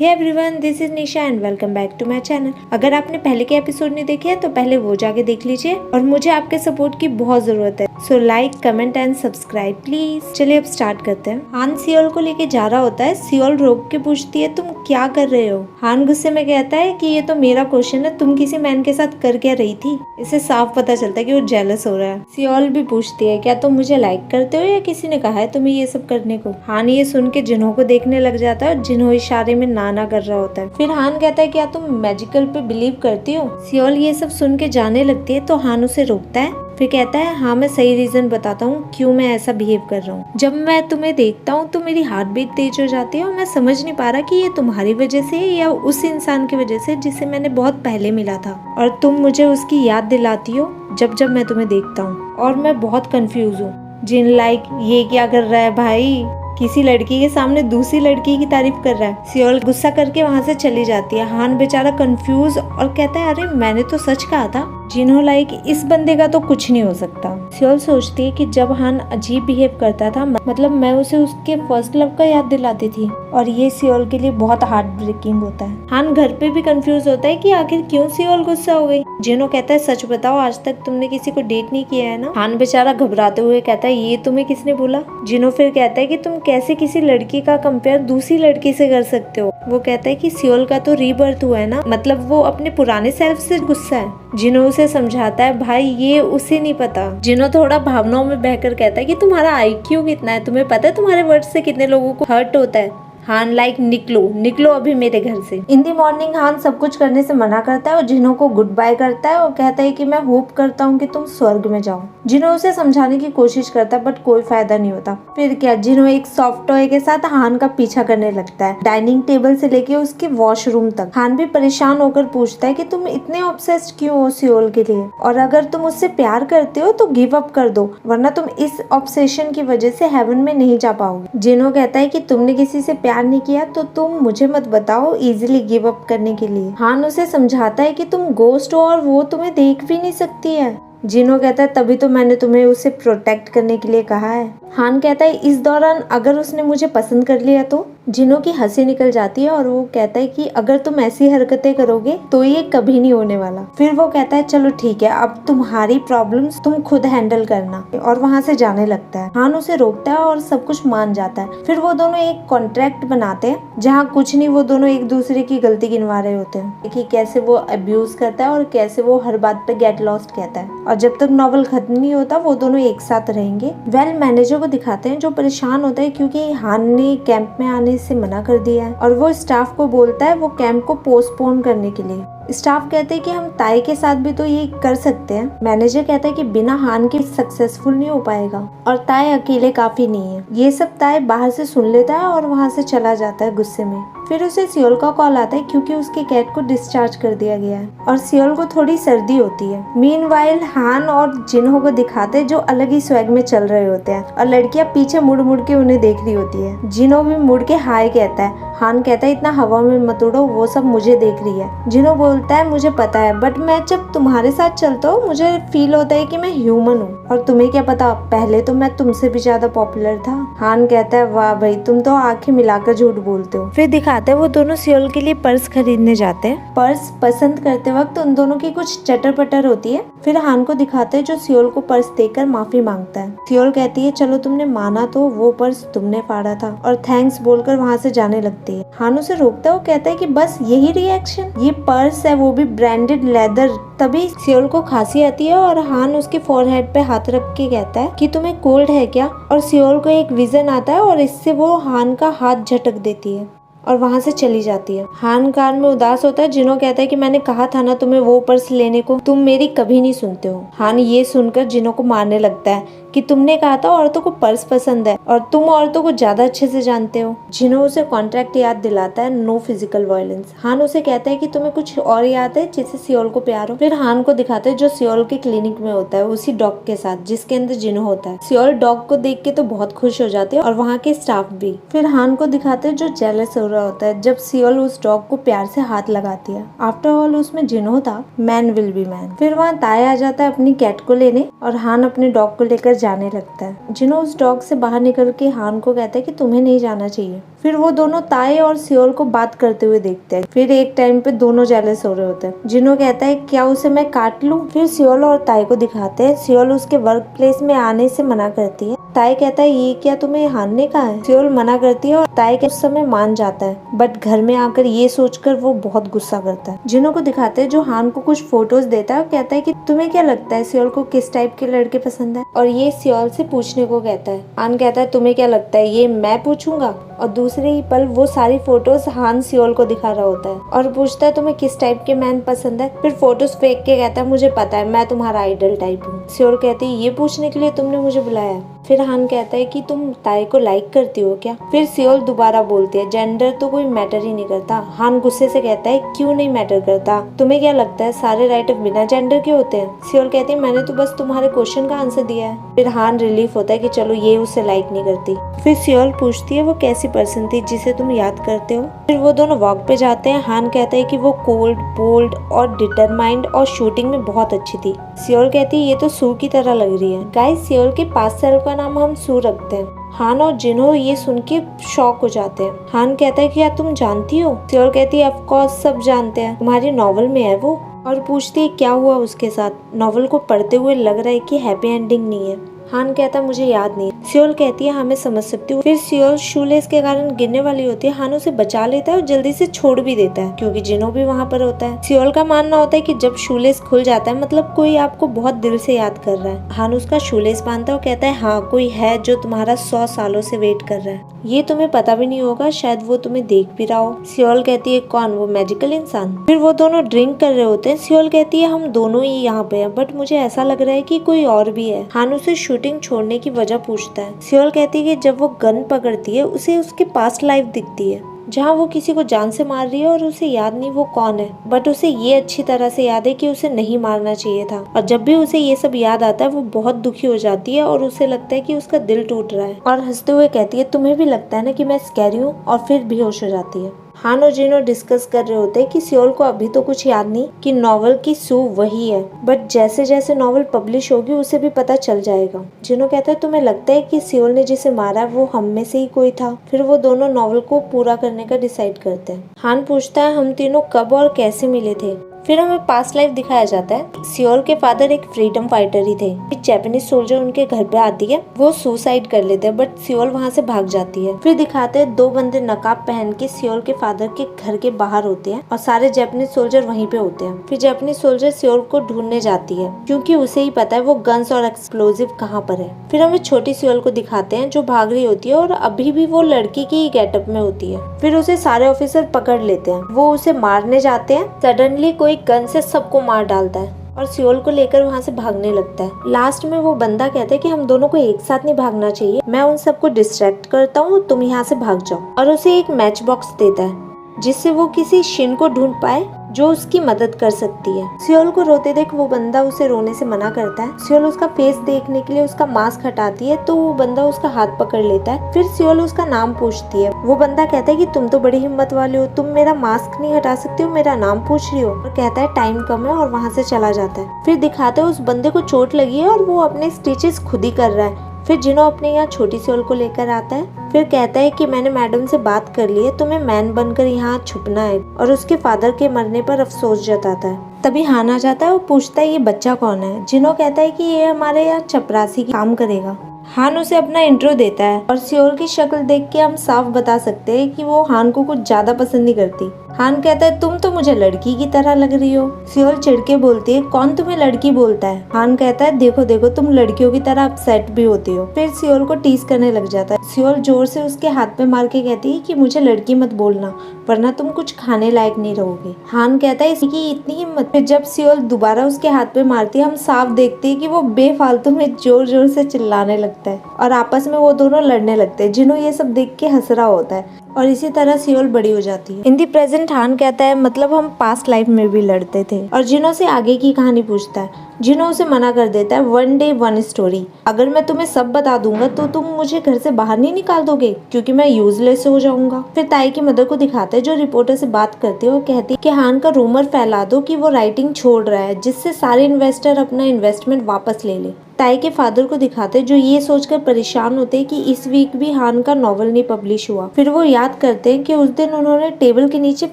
Hey everyone, this is Nisha and welcome back to my channel. अगर आपने पहले के एपिसोड नहीं देखे हैं तो पहले वो जाके देख लीजिए और मुझे आपके सपोर्ट की बहुत जरूरत है। So like, comment and subscribe please. चलिए अब स्टार्ट करते हैं। हान सियोल को लेके जा रहा होता है। सियोल रोक के पूछती है, तुम क्या कर रहे हो? हान गुस्से में कहता है कि ये तो मेरा क्वेश्चन है, तुम किसी मैन के साथ कर क्या रही थी? इसे साफ पता चलता है कि वो जेलस हो रहा है। सियोल भी पूछती है, क्या तुम मुझे लाइक करते हो या किसी ने कहा है तुम्हें ये सब करने को? हान ये सुन के जिन्हों को देखने लग जाता है और जिन्हों इशारे में ना कर रहा होता है। फिर हान कहता है, क्या तुम मैजिकल पे बिलीव करती हो? सियोल ये सब सुन के जाने लगती है तो हान उसे रोकता है। फिर कहता है, हाँ मैं सही रीजन बताता हूँ क्यों मैं ऐसा बिहेव कर रहा हूँ। जब मैं तुम्हें देखता हूँ तो मेरी हार्ट बीट तेज हो जाती है और मैं समझ नहीं पा रहा कि ये तुम्हारी वजह से या उस इंसान की वजह से जिसे मैंने बहुत पहले मिला था, और तुम मुझे उसकी याद दिलाती हो जब जब मैं तुम्हें देखता हूँ, और मैं बहुत कंफ्यूज हूँ। जिन लाइक ये क्या कर रहा है भाई? किसी लड़की के सामने दूसरी लड़की की तारीफ कर रहा है। सियोल गुस्सा करके वहाँ से चली जाती है। हान बेचारा कंफ्यूज और कहता है, अरे मैंने तो सच कहा था। जिन्हों लाइक इस बंदे का तो कुछ नहीं हो सकता। सियोल सोचती है कि जब हान अजीब बिहेव करता था, मतलब मैं उसे उसके फर्स्ट लव का याद दिलाती थी, और ये सियोल के लिए बहुत हार्ट ब्रेकिंग होता है। हान घर पे भी कंफ्यूज होता है कि आखिर क्यों सियोल गुस्सा हो गई। जिन्हों कहता है, सच बताओ आज तक तुमने किसी को डेट नहीं किया है ना? हान बेचारा घबराते हुए कहता है, ये तुम्हें किसने बोला? जिन्हों फिर कहता है कि तुम कैसे किसी लड़की का कंपेयर दूसरी लड़की से कर सकते हो? वो कहता है कि सियोल का तो रीबर्थ हुआ है ना, मतलब वो अपने पुराने सेल्फ से गुस्सा है। जिन्हों उसे समझाता है, भाई ये उसे नहीं पता। जिन्हों थोड़ा भावनाओं में बहकर कहता है कि तुम्हारा आईक्यू कितना है, तुम्हें पता है तुम्हारे वर्ड से कितने लोगों को हर्ट होता है? हान लाइक निकलो अभी मेरे घर से। इन दी मॉर्निंग हान सब कुछ करने से मना करता है और जिन्हों को गुड बाय करता है और कहता है कि मैं होप करता हूँ कि तुम स्वर्ग में जाओ। जिन्हों उसे समझाने की कोशिश करता है बट कोई फायदा नहीं होता। फिर क्या, जिन्हों एक सॉफ्ट टॉय के साथ हान का पीछा करने लगता है, डाइनिंग टेबल से लेके उसके वॉशरूम तक। हान भी परेशान होकर पूछता है कि तुम इतने ऑब्सेस्ड क्यों हो सियोल के लिए, और अगर तुम उससे प्यार करते हो तो गिव अप कर दो, वरना तुम इस ऑब्सेशन की वजह से हेवन में नहीं जा पाओगे। जिन्हों कहता है कि तुमने किसी से प्यार नहीं किया तो तुम मुझे मत बताओ इजीली गिव अप करने के लिए। हान उसे समझाता है कि तुम गोस्ट हो और वो तुम्हें देख भी नहीं सकती है। जिन्हों कहता है, तभी तो मैंने तुम्हें उसे प्रोटेक्ट करने के लिए कहा है। हान कहता है, इस दौरान अगर उसने मुझे पसंद कर लिया तो? जिन्हों की हंसी निकल जाती है और वो कहता है कि अगर तुम ऐसी हरकतें करोगे तो ये कभी नहीं होने वाला। फिर वो कहता है, चलो ठीक है, अब तुम्हारी प्रॉब्लम्स तुम खुद हैंडल करना, और वहाँ से जाने लगता है। हान उसे रोकता है और सब कुछ मान जाता है। फिर वो दोनों एक कॉन्ट्रैक्ट बनाते हैं जहाँ कुछ नहीं, वो दोनों एक दूसरे की गलती गिनवा रहे होते हैं कि कैसे वो अब्यूज करता है और कैसे वो हर बात पे गेट लॉस्ट कहता है, और जब तक नॉवल खत्म नहीं होता वो दोनों एक साथ रहेंगे। वेल मैनेजर को दिखाते हैं जो परेशान होता है क्योंकि हान ने कैंप में आने से मना कर दिया है, और वो स्टाफ को बोलता है वो कैंप को पोस्टपोन करने के लिए। स्टाफ कहते हैं कि हम ताई के साथ भी तो ये कर सकते हैं। मैनेजर कहता है कि बिना हान के सक्सेसफुल नहीं हो पाएगा, और ताई अकेले काफी नहीं है। ये सब ताई बाहर से सुन लेता है और वहाँ से चला जाता है गुस्से में। फिर उसे सियोल का कॉल आता है क्योंकि उसके कैट को डिस्चार्ज कर दिया गया है और सियोल को थोड़ी सर्दी होती है। मीनवाइल हान और जिन्हों को दिखाते हैं जो अलग ही स्वैग में चल रहे होते हैं, और लड़कियां पीछे मुड़ मुड़ के उन्हें देख रही होती है। जिन्हों भी मुड़ के हाय कहता है। हान कहता है, इतना हवा में मत उड़ो, वो सब मुझे देख रही है। जिन्हों बोलता है, मुझे पता है, बट मैं जब तुम्हारे साथ चलता हूँ मुझे फील होता है कि मैं ह्यूमन हूँ, और तुम्हें क्या पता, पहले तो मैं तुमसे भी ज्यादा पॉपुलर था। हान कहता है, वाह भाई तुम तो आंखें मिलाकर झूठ बोलते हो। फिर दिखाते हैं वो दोनों सियोल के लिए पर्स खरीदने जाते हैं। पर्स पसंद करते वक्त उन दोनों की कुछ चटर पटर होती है। फिर हान को दिखाते हैं जो सियोल को पर्स देकर माफी मांगता है। सियोल कहती है, चलो तुमने माना तो वो पर्स तुमने फाड़ा था, और थैंक्स बोलकर वहाँ से जाने लगती है। हान उसे रोकता है, वो कहता है कि बस यही रिएक्शन? ये पर्स है, वो भी ब्रांडेड लेदर। तभी सियोल को खांसी आती है और हान उसके फोरहेड पे हाथ रख के कहता है कि तुम्हें कोल्ड है क्या? और सियोल को एक विजन आता है और इससे वो हान का हाथ झटक देती है और वहाँ से चली जाती है। हान कार में उदास होता है। जिन्हों कहता है कि मैंने कहा था ना तुम्हें वो पर्स लेने को, तुम मेरी कभी नहीं सुनते हो। हान ये सुनकर जिन्हों को मारने लगता है कि तुमने कहा था औरतों को पर्स पसंद है और तुम औरतों को ज्यादा अच्छे से जानते हो। जिन्हों उसे कॉन्ट्रैक्ट याद दिलाता है, नो फिजिकल वायलेंस। हान उसे कहता है कि तुम्हें कुछ और याद है जिससे सियोल को प्यार हो। फिर हान को दिखाते हैं जो सियोल के क्लिनिक में होता है, उसी डॉग के साथ जिसके अंदर जिन्हों होता है। सियोल डॉग को देख के तो बहुत खुश हो जाती है और वहाँ के स्टाफ भी। फिर हान को दिखाते हैं जो जेलस हो रहा होता है जब सियोल उस डॉग को प्यार से हाथ लगाती है। आफ्टर ऑल उसमें जिन्हों था, मैन विल बी मैन। फिर वहाँ ताई आ जाता है अपनी कैट को लेने और हान अपने डॉग को लेकर जाने लगता है। जिनो उस डॉग से बाहर निकल के हान को कहता है कि तुम्हें नहीं जाना चाहिए। फिर वो दोनों ताए और सियोल को बात करते हुए देखते हैं। फिर एक टाइम पे दोनों जेलस हो रहे होते हैं। जिनो कहता है क्या उसे मैं काट लूं? फिर सियोल और ताए को दिखाते हैं। सियोल उसके वर्क प्लेस में आने से मना करती है। ताए कहता है ये क्या तुम्हें हान ने कहा है? सियोल मना करती है और ताए के उस समय मान जाता है, बट घर में आकर ये सोचकर वो बहुत गुस्सा करता है। जिनो को दिखाते हैं जो हान को कुछ फोटोज देता है और कहता है कि तुम्हें क्या लगता है सियोल को किस टाइप के लड़के पसंद है? और ये सियोल से पूछने को कहता है। हान कहता है तुम्हें क्या लगता है ये मैं पूछूंगा? और दूसरे ही पल वो सारी फोटोज हान सियोल को दिखा रहा होता है और पूछता है तुम्हें किस टाइप के मैन पसंद है? फिर फोटोज फेंक के कहता है मुझे पता है, मैं तुम्हारा आइडल टाइप हूँ। सियोल कहती है ये पूछने के लिए तुमने मुझे बुलाया? फिर हान कहता है कि तुम ताए को लाइक करती हो क्या? फिर सियोल दोबारा बोलती है जेंडर तो कोई मैटर ही नहीं करता। हान गुस्से से कहता है क्यों नहीं मैटर करता? तुम्हें क्या लगता है सारे राइटर बिना जेंडर के होते हैं? सियोल कहती है मैंने तो बस तुम्हारे क्वेश्चन का आंसर दिया है। फिर हान रिलीफ होता है कि चलो ये उसे लाइक नहीं करती। फिर सियोल पूछती है वो कैसी पर्सन थी जिसे तुम याद करते हो? फिर वो दोनों वॉक पे जाते हैं। हान कहता है कि वो कोल्ड, बोल्ड और डिटरमाइंड और शूटिंग में बहुत अच्छी थी। सियोल कहती है ये तो सू की तरह लग रही है। गाइस सियोल के पास्ट सेल्फ का नाम हम सू रखते हैं। हान और जिनो ये सुन के शॉक हो जाते हैं। हान कहता है कि क्या तुम जानती हो? सियोल कहती है ऑफ कोर्स सब जानते हैं, तुम्हारी नॉवल में है वो। और पूछती है क्या हुआ उसके साथ? नॉवल को पढ़ते हुए लग रहा है कि हैप्पी एंडिंग नहीं है। हान कहता है मुझे याद नहीं। सियोल कहती है हाँ मैं समझ सकती हूँ। फिर सियोल शूलेस के कारण गिरने वाली होती है। हान उसे बचा लेता है और जल्दी से छोड़ भी देता है क्योंकि जिनो भी वहाँ पर होता है। सियोल का मानना होता है कि जब शूलेस खुल जाता है मतलब कोई आपको बहुत दिल से याद कर रहा है। हान उसका शूलेस बांधता है और कहता है हाँ कोई है जो तुम्हारा 100 सालों से वेट कर रहा है। ये तुम्हें पता भी नहीं होगा, शायद वो तुम्हें देख भी रहा हो। सियोल कहती है कौन? वो मैजिकल इंसान। फिर वो दोनों ड्रिंक कर रहे होते हैं। सियोल कहती है हम दोनों ही यहाँ पे हैं बट मुझे ऐसा लग रहा है कि कोई और भी है। हान उसे शूटिंग छोड़ने की वजह पूछता है। सियोल कहती है कि जब वो गन पकड़ती है उसे उसकी पास्ट लाइफ दिखती है जहाँ वो किसी को जान से मार रही है और उसे याद नहीं वो कौन है, बट उसे ये अच्छी तरह से याद है कि उसे नहीं मारना चाहिए था। और जब भी उसे ये सब याद आता है वो बहुत दुखी हो जाती है और उसे लगता है कि उसका दिल टूट रहा है और हंसते हुए कहती है तुम्हें भी लगता है ना कि मैं स्कैरी हूँ? और फिर बेहोश हो जाती है। हान और जिनो डिस्कस कर रहे होते हैं कि सियोल को अभी तो कुछ याद नहीं कि नॉवल की सू वही है, बट जैसे जैसे नॉवल पब्लिश होगी उसे भी पता चल जाएगा। जिनो कहता है तुम्हें लगता है कि सियोल ने जिसे मारा वो हम में से ही कोई था? फिर वो दोनों नॉवल को पूरा करने का डिसाइड करते हैं। हान पूछता है हम तीनों कब और कैसे मिले थे? फिर हमें पास्ट लाइफ दिखाया जाता है। सियोल के फादर एक फ्रीडम फाइटर ही थे। एक जापानीज सोल्जर उनके घर पे आती है, वो सुसाइड कर लेते हैं बट सियोल वहाँ से भाग जाती है। फिर दिखाते हैं दो बंदे नकाब पहन के सियोल के फादर के घर के बाहर होते हैं और सारे जापानीज सोल्जर वहीं पे होते हैं। फिर जापानीज सोल्जर सियोल को ढूंढने जाती है क्योंकि उसे ही पता है वो गन्स और एक्सप्लोजिव कहाँ पर है। फिर हमें छोटी सियोल को दिखाते हैं जो भाग रही होती है और अभी भी वो लड़की की गेटअप में होती है। फिर उसे सारे ऑफिसर पकड़ लेते हैं, वो उसे मारने जाते हैं। सडनली कोई गन से सबको मार डालता है और सियोल को लेकर वहाँ से भागने लगता है। लास्ट में वो बंदा कहता है कि हम दोनों को एक साथ नहीं भागना चाहिए, मैं उन सबको डिस्ट्रैक्ट करता हूँ, तुम यहाँ से भाग जाओ। और उसे एक मैच बॉक्स देता है जिससे वो किसी शिन को ढूंढ पाए जो उसकी मदद कर सकती है। सियोल को रोते देख वो बंदा उसे रोने से मना करता है। सियोल उसका फेस देखने के लिए उसका मास्क हटाती है तो वो बंदा उसका हाथ पकड़ लेता है। फिर सियोल उसका नाम पूछती है। वो बंदा कहता है कि तुम तो बड़ी हिम्मत वाले हो, तुम मेरा मास्क नहीं हटा सकते हो, मेरा नाम पूछ रही हो। और कहता है टाइम कम है और वहाँ से चला जाता है। फिर दिखाते है उस बंदे को चोट लगी है और वो अपने स्टिचेस खुद ही कर रहा है। फिर जिनो अपने यहाँ छोटी सियोल को लेकर आता है। फिर कहता है कि मैंने मैडम से बात कर ली है, तुम्हें मैन बनकर यहाँ छुपना है। और उसके फादर के मरने पर अफसोस जताता है। तभी हान आ जाता है, वो पूछता है ये बच्चा कौन है? जिनो कहता है कि ये हमारे यहाँ चपरासी की काम करेगा। हान उसे अपना इंट्रो देता है और सियोल की शक्ल देख के हम साफ बता सकते हैं कि वो हान को कुछ ज्यादा पसंद नहीं करती। हान कहता है तुम तो मुझे लड़की की तरह लग रही हो। सियोल चिढ़के बोलती है कौन तुम्हें लड़की बोलता है? हान कहता है देखो देखो तुम लड़कियों की तरह अपसेट भी होती हो। फिर सियोल को टीज करने लग जाता है। सियोल जोर से उसके हाथ पे मार के कहती है कि मुझे लड़की मत बोलना वरना तुम कुछ खाने लायक नहीं रहोगे। हान कहता है इसकी इतनी हिम्मत। फिर जब सियोल दोबारा उसके हाथ पे मारती है हम साफ देखते हैं कि वो बेफालतू में जोर जोर से चिल्लाने लगता है और आपस में वो दोनों लड़ने लगते हैं। जिनो ये सब देख के हंस रहा होता है और इसी तरह सियोल बड़ी हो जाती है। इन दी प्रेजेंट हान कहता है मतलब हम पास्ट लाइफ में भी लड़ते थे और जिनो से आगे की कहानी पूछता है। जिनो उसे मना कर देता है। वन डे वन स्टोरी, अगर मैं तुम्हें सब बता दूंगा तो तुम मुझे घर से बाहर नहीं निकाल दोगे क्योंकि मैं यूजलेस हो जाऊंगा। फिर ताई की मदर को दिखाते हैं जो रिपोर्टर से बात करती है। वो कहती है कि हान का रूमर फैला दो कि वो राइटिंग छोड़ रहा है जिससे सारे इन्वेस्टर अपना इन्वेस्टमेंट वापस ले ले। ताई के फादर को दिखाते जो ये सोचकर परेशान होते कि इस वीक भी हान का नॉवल नहीं पब्लिश हुआ। फिर वो याद करते हैं कि उस दिन उन्होंने टेबल के नीचे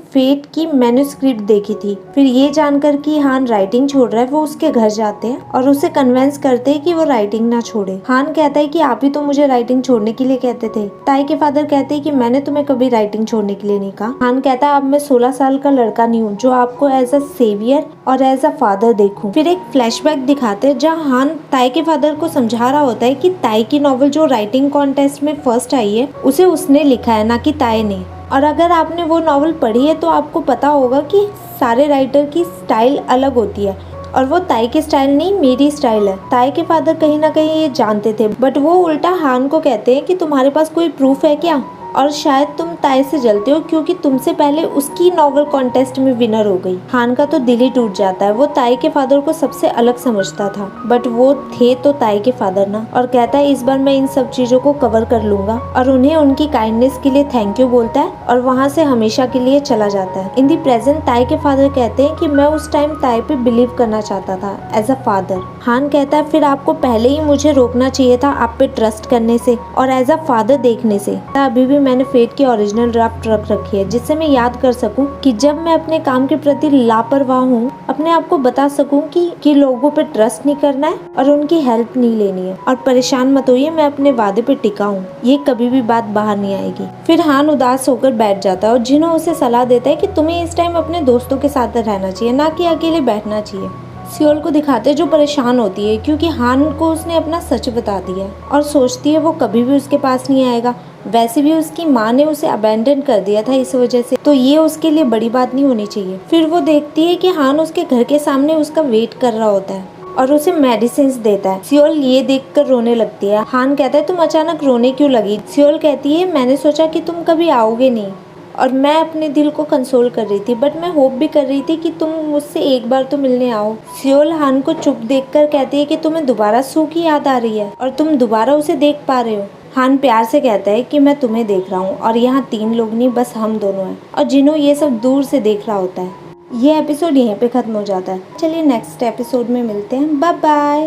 फेट की मैन्युस्क्रिप्ट देखी थी। फिर ये जानकर कि हान राइटिंग छोड़ रहा है वो उसके घर जाते हैं और उसे कन्विंस करते हैं कि वो राइटिंग ना छोड़े। हान कहता है कि आप ही तो मुझे राइटिंग छोड़ने के लिए कहते थे। ताई के फादर कहते हैं कि मैंने तुम्हें कभी राइटिंग छोड़ने के लिए नहीं कहा। हान कहता है अब मैं 16 साल का लड़का नहीं हूँ जो आपको एज अ सेवियर और एज अ फादर देखूं। फिर एक फ्लैशबैक दिखाते हैं जहाँ हान ताई के फादर को समझा रहा होता है कि ताई की नॉवल जो राइटिंग कॉन्टेस्ट में फर्स्ट आई है उसे उसने लिखा है, ना कि ताई ने। और अगर आपने वो नॉवल पढ़ी है तो आपको पता होगा कि सारे राइटर की स्टाइल अलग होती है और वो ताई की स्टाइल नहीं मेरी स्टाइल है। ताई के फादर कहीं ना कहीं ये जानते थे, बट वो उल्टा हान को कहते हैं कि तुम्हारे पास कोई प्रूफ है क्या, और शायद तुम ताई से जलते हो क्योंकि तुमसे पहले उसकी नॉवल कॉन्टेस्ट में विनर हो गई। हान का तो दिल ही टूट जाता है। वो ताई के फादर को सबसे अलग समझता था, बट वो थे तो ताई के फादर ना। और कहता है इस बार मैं इन सब चीजों को कवर कर लूंगा और उन्हें उनकी काइंडनेस के लिए थैंक यू बोलता है और वहाँ से हमेशा के लिए चला जाता है। इन दी प्रेजेंट ताई के फादर कहते हैं कि मैं उस टाइम ताई पे बिलीव करना चाहता था एज अ फादर। हान कहता है फिर आपको पहले ही मुझे रोकना चाहिए था आप पे ट्रस्ट करने से और एज अ फादर देखने से। अभी भी मैंने फेट की ओरिजिनल ड्राफ्ट रख रखी है जिससे मैं याद कर सकूं कि जब मैं अपने काम के प्रति लापरवाह हूं अपने आप को बता सकूं कि लोगों पे ट्रस्ट नहीं करना है और उनकी हेल्प नहीं लेनी है। और परेशान मत होइए, मैं अपने वादे पे टिका हूं, ये कभी भी बात बाहर नहीं आएगी। फिर हान उदास होकर बैठ जाता है और जिन्हों उसे सलाह देता है कि तुम्हें इस टाइम अपने दोस्तों के साथ रहना चाहिए, ना कि अकेले बैठना चाहिए। सियोल को दिखाते जो परेशान होती है क्योंकि हान को उसने अपना सच बता दिया और सोचती है वो कभी भी उसके पास नहीं आएगा। वैसे भी उसकी माँ ने उसे अबैंडन कर दिया था इस वजह से, तो ये उसके लिए बड़ी बात नहीं होनी चाहिए। फिर वो देखती है कि हान उसके घर के सामने उसका वेट कर रहा होता है और उसे मेडिसिन देता है। सियोल ये देखकर रोने लगती है। हान कहता है तुम अचानक रोने क्यों लगी? सियोल कहती है मैंने सोचा कि तुम कभी आओगे नहीं और मैं अपने दिल को कंसोल कर रही थी, बट मैं होप भी कर रही थी कि तुम मुझसे एक बार तो मिलने आओ। सियोल हान को चुप देखकर कहती है कि तुम्हें दोबारा सू की याद आ रही है और तुम दोबारा उसे देख पा रहे हो। हान प्यार से कहता है कि मैं तुम्हें देख रहा हूँ और यहाँ 3 लोग नहीं बस हम दोनों हैं, और जिन्हों ये सब दूर से देख रहा होता है। ये एपिसोड यहीं पे खत्म हो जाता है। चलिए नेक्स्ट एपिसोड में मिलते हैं। Bye bye.